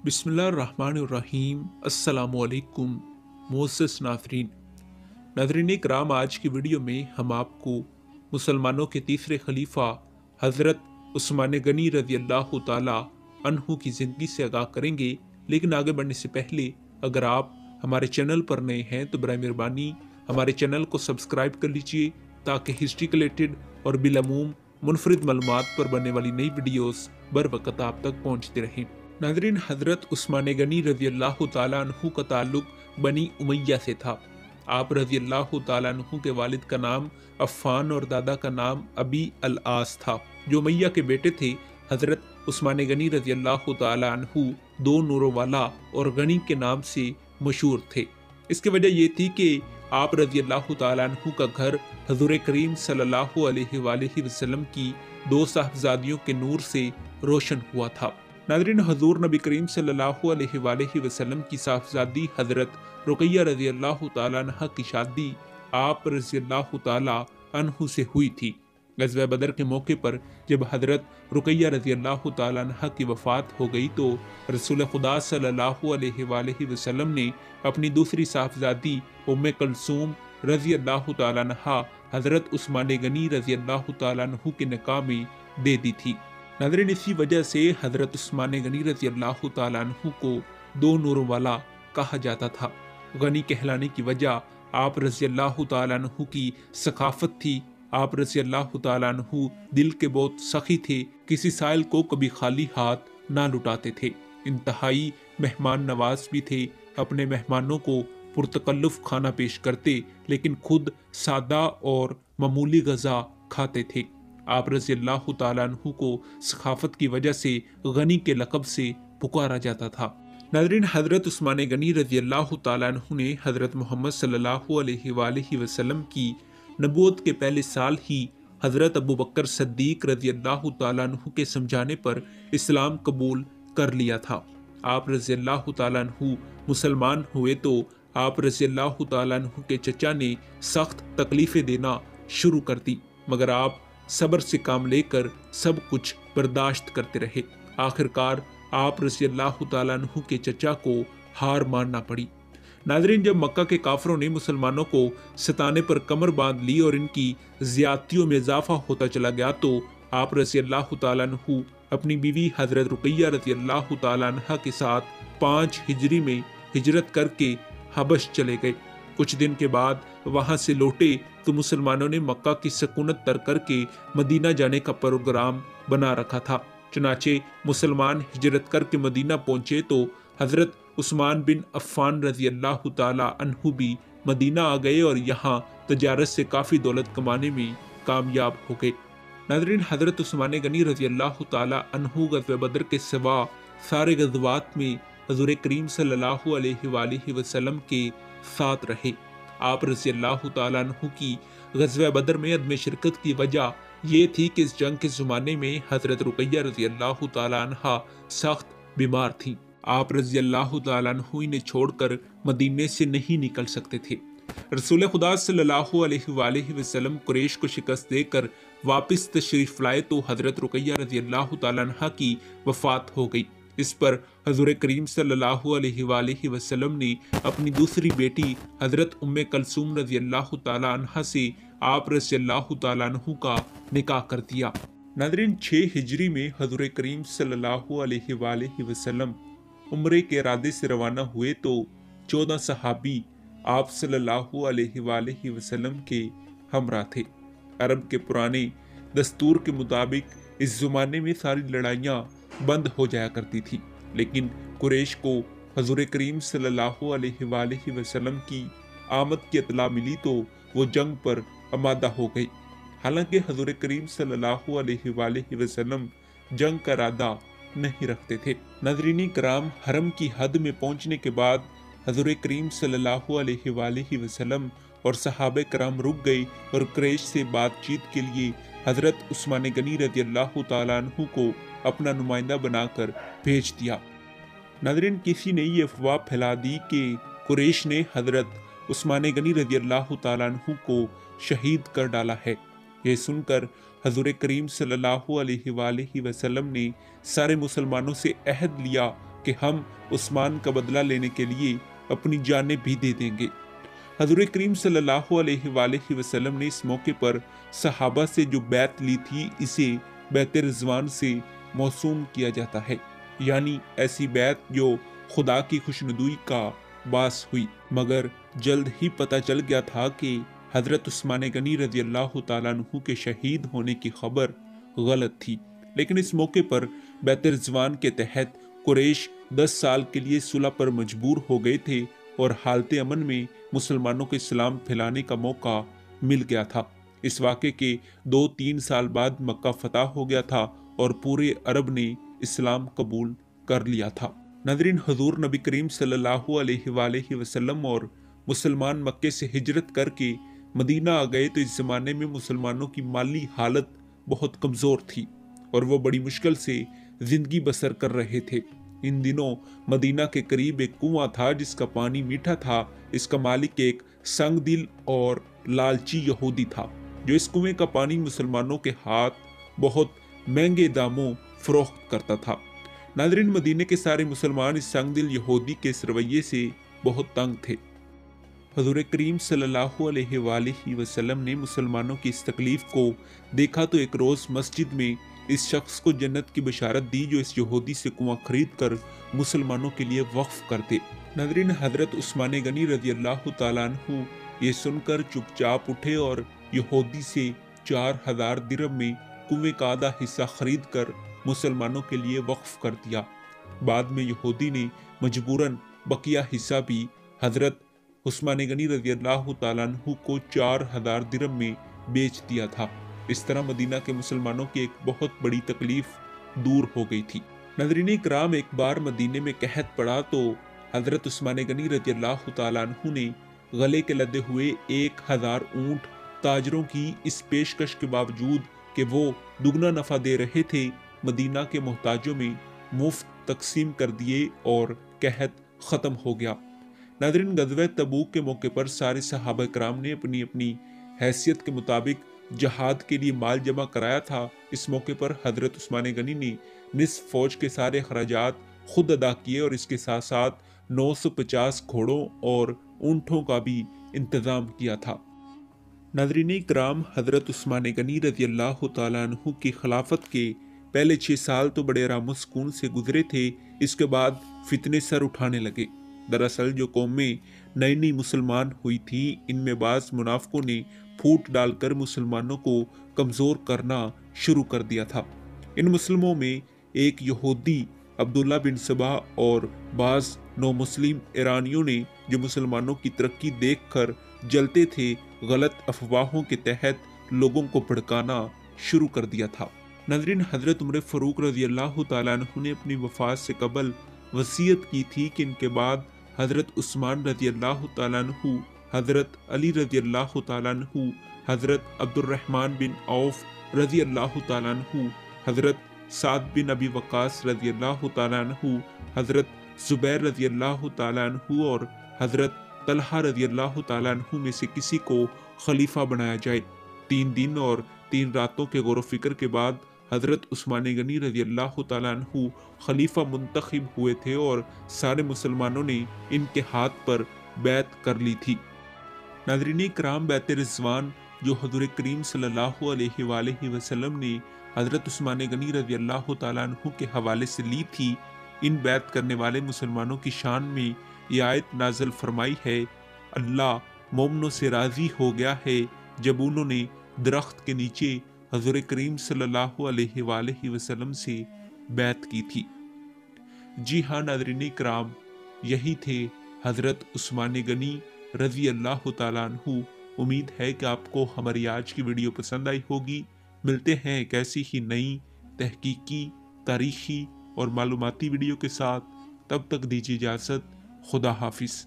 बिस्मिल्लाहिर्रहमानिर्रहीम। अस्सलामुअलैकुम मोअज़्ज़ज़ नाज़रीन इकराम, आज की वीडियो में हम आपको मुसलमानों के तीसरे खलीफा हज़रत उस्मान गनी रज़ी अल्लाह ताला अन्हु की ज़िंदगी से आगाह करेंगे। लेकिन आगे बढ़ने से पहले अगर आप हमारे चैनल पर नए हैं तो बराए मेहरबानी हमारे चैनल को सब्सक्राइब कर लीजिए ताकि हिस्ट्री रिलेटेड और बिलअमूम मुनफरिद मालूमात पर बनने वाली नई वीडियोस बर वक़्त आप तक पहुँचती रहें। नाज़रीन, हज़रत उस्मान गनी रज़ी अल्लाह ताला अन्हु का ताल्लुक़ बनी उमैया से था। आप रज़ी अल्लाह ताला अन्हु के वालिद का नाम अफ़्फ़ान और दादा का नाम अबी अल-आस था, जो उमैया के बेटे थे। हज़रत उस्मान गनी रज़ी अल्लाह ताला अन्हु दो नूरों वाला और गनी के नाम से मशहूर थे। इसकी वजह ये थी कि आप रज़ी अल्लाह ताला अन्हु का घर हज़ूर करीम सल्लल्लाहु अलैहि वसल्लम की दो साहबजादियों के नूर से रोशन हुआ था। नाज़रीन, हजूर नबी करीम सल्लल्लाहु अलैहि वसल्लम की साहबजादी हज़रत रुक़ैया रज़ी अल्लाह ताला अन्हा की शादी आप रज़ी अल्लाह ताला अन्हु से हुई थी। ग़ज़वा बदर के मौके पर जब हज़रत रुक़ैया रज़ी अल्लाह ताला अन्हा की वफ़ात हो गई तो रसूल खुदा सल्लल्लाहु अलैहि वसल्लम ने अपनी दूसरी साहबजादी उम्मे कुलसूम रज़ी अल्लाह ताला अन्हा हज़रत उस्मान गनी रज़ी अल्लाह ताला अन्हु के निकाह में दे दी थी। नाज़रीन, इसी वजह से हज़रत उस्मान गनी रज़ी अल्लाह ताला अन्हु को दो नूरों वाला कहा जाता था। गनी कहलाने की वजह आप रज़ी अल्लाह ताला अन्हु की सखाफत थी। आप रज़ी अल्लाह ताला अन्हु दिल के बहुत सखी थे, किसी साइल को कभी खाली हाथ ना लुटाते थे। इंतहाई मेहमान नवाज भी थे, अपने मेहमानों को पुरतकल्लुफ़ खाना पेश करते लेकिन खुद सादा और मामूली गज़ा खाते थे। आप रज़ी अल्लाह ताला अन्हु को सखाफत की वजह से गनी के लक़ब से पुकारा जाता था। नाज़रीन, हज़रत उस्मान गनी रज़ी अल्लाह ताला अन्हु ने हज़रत मोहम्मद सल्लल्लाहु अलैहि वसल्लम की नबूवत के पहले साल ही हज़रत अबू बकर सिद्दीक़ रज़ी अल्लाह ताला अन्हु के समझाने पर इस्लाम कबूल कर लिया था। आप रज़ी अल्लाह ताला अन्हु मुसलमान हुए तो आप रज़ी अल्लाह ताला अन्हु के चचा ने सख्त तकलीफ़ें देना शुरू कर दी, मगर आप सब्र से काम लेकर सब कुछ बर्दाश्त करते रहे। आखिरकार आप रज़ी अल्लाह ताला अन्हु के चचा को हार मानना पड़ी। नाज़रीन, जब मक्का के काफिरों ने मुसलमानों को सताने पर कमर बांध ली और इनकी ज़्यादतियों में इजाफा होता चला गया तो आप रज़ी अल्लाह ताला अन्हु अपनी बीवी हज़रत रुक़ैया रज़ी अल्लाह ताला अन्हा के साथ 5 हिजरी में हिजरत करके हबश चले गए। कुछ दिन के बाद वहां से लौटे तो मुसलमानों ने मक्का की सकूनत तर करके मदीना जाने का प्रोग्राम बना रखा था। चुनाचे मुसलमान हिजरत करके मदीना पहुंचे तो हज़रत उस्मान बिन अफ़्फ़ान रज़ी अल्लाह ताला अन्हु भी मदीना आ गए और यहाँ तजारत से काफ़ी दौलत कमाने में कामयाब हो गए। नाज़रीन, हज़रत उस्मान गनी रज़ी अल्लाह ताला अन्हु ग़ज़वा बदर के सिवा सारे ग़ज़वात में हज़ूर करीम सल्लल्लाहु अलैहि वसल्लम के साथ रहे। आप रज़ी अल्लाह ताला अन्हु की ग़ज़वा बदर में अदम शिरकत की वजह ये थी कि इस जंग के ज़माने में हज़रत रुक़ैया रज़ी अल्लाह ताला अन्हा सख्त बीमार थीं। आप रज़ी अल्लाह ताला अन्हु इन्हें छोड़कर मदीने से नहीं निकल सकते थे। रसूल खुदा सल्लल्लाहु अलैहि वसल्लम कुरैश को शिकस्त देकर वापस तशरीफ़ लाए तो हज़रत रुक़ैया रज़ी अल्लाह ताला अन्हा की वफ़ात हो गई। इस पर हज़ूर करीम सल्लल्लाहु अलैहि वसल्लम ने अपनी दूसरी बेटी हज़रत उम्मे कुलसूम रज़ी अल्लाह ताला अन्हा से आप रज़ी अल्लाह ताला अन्हु का निकाह कर दिया। नाज़रीन, 6 हिजरी में हज़ूर करीम सल्लल्लाहु अलैहि वसल्लम उम्रे के इरादे से रवाना हुए तो 14 सहाबी आप सल्लल्लाहु अलैहि वसल्लम के हमरा थे। अरब के पुराने दस्तूर के मुताबिक इस ज़माने में सारी लड़ाइयाँ बंद हो जाया करती थी, लेकिन कुरैश को हज़ूर करीम सल्लल्लाहु अलैहि वसल्लम की आमद की इत्तला मिली तो वो जंग पर आमादा हो गई। हालांकि हज़ूर करीम सल्लल्लाहु अलैहि वसल्लम जंग का इरादा नहीं रखते थे। नाज़रीन कराम, हरम की हद में पहुंचने के बाद हज़ूर करीम सल्लल्लाहु अलैहि वसल्लम और सहाबे कराम रुक गए और कुरैश से बातचीत के लिए हज़रत उस्मान गनी रज़ी अल्लाह ताला अन्हु को अपना नुमाइंदा बनाकर भेज दिया। नाज़रीन, किसी ने ये अफवाह फैला दी कि कुरैश ने हज़रत उस्मान गनी रज़ी अल्लाह ताला अन्हु को शहीद कर डाला है। ये सुनकर हज़ूर करीम सल्लल्लाहु अलैहि वसल्लम ने सारे मुसलमानों से अहद लिया کہ ہم عثمان کا بدلہ لینے کے لیے اپنی جانیں بھی دے دیں گے۔ حضور کریم صلی اللہ علیہ وآلہ وسلم نے اس موقع پر صحابہ سے جو بیعت لی تھی اسے بیعت رضوان سے موسوم کیا جاتا ہے، یعنی ایسی بیعت جو خدا کی خوشنودی کا باعث ہوئی۔ مگر جلد ہی پتہ چل گیا تھا کہ حضرت عثمان غنی رضی اللہ تعالیٰ عنہ کے شہید ہونے کی خبر غلط تھی، لیکن اس موقع پر بیعت رضوان کے تحت قریش 10 سال کے لیے صلح پر مجبور ہو گئے تھے اور حالت امن میں مسلمانوں کو اسلام پھیلانے کا موقع مل گیا تھا۔ اس واقعے کے 2-3 سال بعد مکہ فتح ہو گیا تھا اور پورے عرب نے اسلام قبول کر لیا تھا۔ ناظرین، حضور نبی کریم صلی اللہ علیہ وآلہ وسلم اور مسلمان مکے سے ہجرت کر کے مدینہ آ گئے تو اس زمانے میں مسلمانوں کی مالی حالت بہت کمزور تھی اور وہ بڑی مشکل سے زندگی بسر کر رہے تھے۔ ان دنوں مدینہ کے قریب ایک کنواں تھا جس کا پانی میٹھا تھا۔ اس کا مالک ایک سنگ دل اور لالچی یہودی تھا جو اس کنویں کا پانی مسلمانوں کے ہاتھ بہت مہنگے داموں فروخت کرتا تھا۔ ناظرین، مدینے کے سارے مسلمان اس سنگ دل یہودی کے اس رویے سے بہت تنگ تھے۔ حضور کریم صلی اللہ علیہ وآلہ وسلم نے مسلمانوں کی اس تکلیف کو دیکھا تو ایک روز مسجد میں اس شخص کو جنت کی بشارت دی جو اس یہودی سے کنواں خرید کر مسلمانوں کے لیے وقف کرتے۔ ناظرین، حضرت عثمان غنی رضی اللہ تعالیٰ عنہ یہ سن کر چپ چاپ اٹھے اور یہودی سے 4000 درہم میں کنویں کا آدھا حصہ خرید کر مسلمانوں کے لیے وقف کر دیا۔ بعد میں یہودی نے مجبوراً بقیہ حصہ بھی حضرت عثمان غنی رضی اللہ تعالیٰ عنہ کو 4000 درہم میں بیچ دیا تھا۔ اس طرح مدینہ کے مسلمانوں کی ایک بہت بڑی تکلیف دور ہو گئی تھی۔ ناظرین کرام، ایک بار مدینے میں قحط پڑا تو حضرت عثمان غنی رضی اللہ تعالیٰ عنہ نے گلے کے لدے ہوئے 1000 اونٹ تاجروں کی اس پیشکش کے باوجود کہ وہ دگنا نفع دے رہے تھے مدینہ کے محتاجوں میں مفت تقسیم کر دیے اور قحط ختم ہو گیا۔ ناظرین، غزوہ تبوک کے موقع پر سارے صحابہ کرام نے اپنی اپنی حیثیت کے مطابق جہاد کے لیے مال جمع کرایا تھا۔ اس موقع پر حضرت عثمان غنی نے نصف فوج کے سارے اخراجات خود ادا کیے اور اس کے ساتھ ساتھ 950 گھوڑوں اور اونٹوں کا بھی انتظام کیا تھا۔ ناظرین کرام، حضرت عثمان غنی رضی اللہ تعالیٰ عنہ کی خلافت کے پہلے 6 سال تو بڑے آرام و سکون سے گزرے تھے۔ اس کے بعد فتنے سر اٹھانے لگے۔ دراصل جو قومیں نئی نئی مسلمان ہوئی تھی ان میں بعض منافقوں نے پھوٹ ڈال کر مسلمانوں کو کمزور کرنا شروع کر دیا تھا۔ ان مسلموں میں ایک یہودی عبداللہ بن سبا اور بعض نو مسلم ایرانیوں نے جو مسلمانوں کی ترقی دیکھ کر جلتے تھے غلط افواہوں کے تحت لوگوں کو بھڑکانا شروع کر دیا تھا۔ ناظرین، حضرت عمر فاروق رضی اللہ تعالیٰ عنہ نے اپنی وفات سے قبل وصیت کی تھی کہ ان کے بعد حضرت عثمان رضی اللہ تعالیٰ عنہ، حضرت علی رضی اللہ تعالیٰ عنہ، حضرت عبد الرحمن بن عوف رضی اللہ تعالیٰ عنہ، حضرت سعد بن ابی وقاص رضی اللہ تعالیٰ عنہ، حضرت زبیر رضی اللہ تعالیٰ عنہ اور حضرت طلحہ رضی اللہ تعالیٰ عنہ میں سے کسی کو خلیفہ بنایا جائے۔ 3 دن اور 3 راتوں کے غور و فکر کے بعد حضرت عثمان غنی رضی اللہ تعالیٰ عنہ خلیفہ منتخب ہوئے تھے اور سارے مسلمانوں نے ان کے ہاتھ پر بیعت کر لی تھی۔ ناظرین کرام، بیعت رضوان جو حضور کریم صلی اللہ علیہ وآلہ وسلم نے حضرت عثمان غنی رضی اللہ تعالیٰ عنہ کے حوالے سے لی تھی، ان بیعت کرنے والے مسلمانوں کی شان میں یہ آیت نازل فرمائی ہے: اللہ مومنوں سے راضی ہو گیا ہے جب انہوں نے درخت کے نیچے حضور کریم صلی اللہ علیہ وآلہ وسلم سے بیعت کی تھی۔ جی ہاں ناظرین کرام، یہی تھے حضرت عثمان غنی رضی اللہ تعالیٰ عنہ۔ امید ہے کہ آپ کو ہماری آج کی ویڈیو پسند آئی ہوگی۔ ملتے ہیں ایک ایسی ہی نئی تحقیقی، تاریخی اور معلوماتی ویڈیو کے ساتھ۔ تب تک دیجیے اجازت۔ خدا حافظ۔